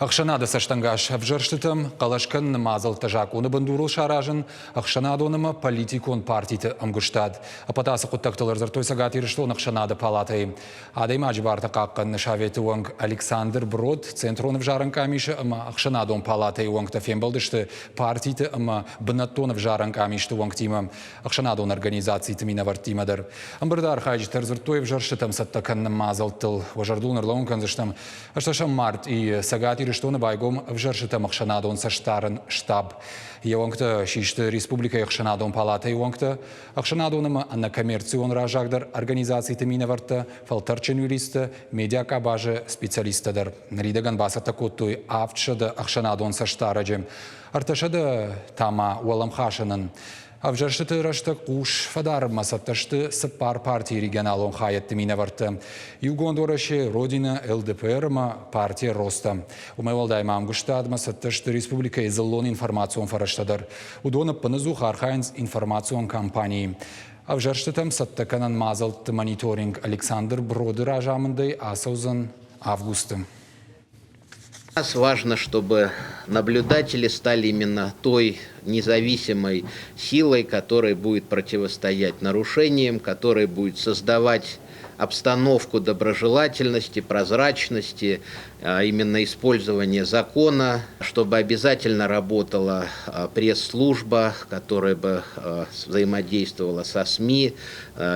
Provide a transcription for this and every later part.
Ақшанады саштангаш вжырштытым, қалашкын мазыл тажак оны бандурыл шаражын, ақшанады онымы политикон партиты ымгыштад. Апатасы құттақтылыр зіртой сағат еріштон ақшанады палатай. Адайма жібарты қаққын шаветі оңг Александр Брод, центронов жарын камиші ыма ақшанады он палатай оңгта фембалдышты партиты ыма бынаттонов жарын камишті оңг тимі. Ақшанады он организации тіміне варттимадыр. Амбырдар хайджтар зіртой вжырштытым саттакын мазыл тыл. Важардулныр лаун канзыштым. Ашташам март и сағат что на байгом в жершитам Ақшанадон саштарен штаб. Евангта шишты республика Ақшанадон палата евангта. Ақшанадоным на коммерцион ражагдар организации тиминаварта, фалтарчен юриста, медиака баже специалистадар. Ридаган басата коттуй авчада Ақшанадон саштараджем. Арташада тама уаламхашанан. А в жершты рашта куш фадар масатташты сыпар партии регионалон хаятты минаварты. Югондораши Родина ЛДПР партия Роста. Умевалдай мамгуштад масатташты республика изыллон информацион фараштадар. Удона паназу хархайнс информацион кампании. А в жершты там саттаканан мазалт мониторинг Александр Броды ражамындай асаузан августом. Для нас важно, чтобы наблюдатели стали именно той независимой силой, которая будет противостоять нарушениям, которая будет создавать обстановку доброжелательности, прозрачности, именно использования закона, чтобы обязательно работала пресс-служба, которая бы взаимодействовала со СМИ,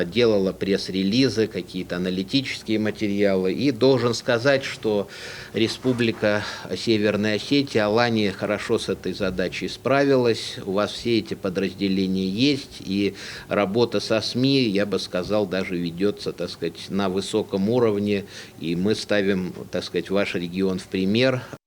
делала пресс-релизы, какие-то аналитические материалы. И должен сказать, что Республика Северная Осетия, Алания хорошо с этой задачей справилась. У вас все эти подразделения есть, и работа со СМИ, я бы сказал, даже ведется, так сказать, на высоком уровне, и мы ставим, так сказать, ваш регион в пример.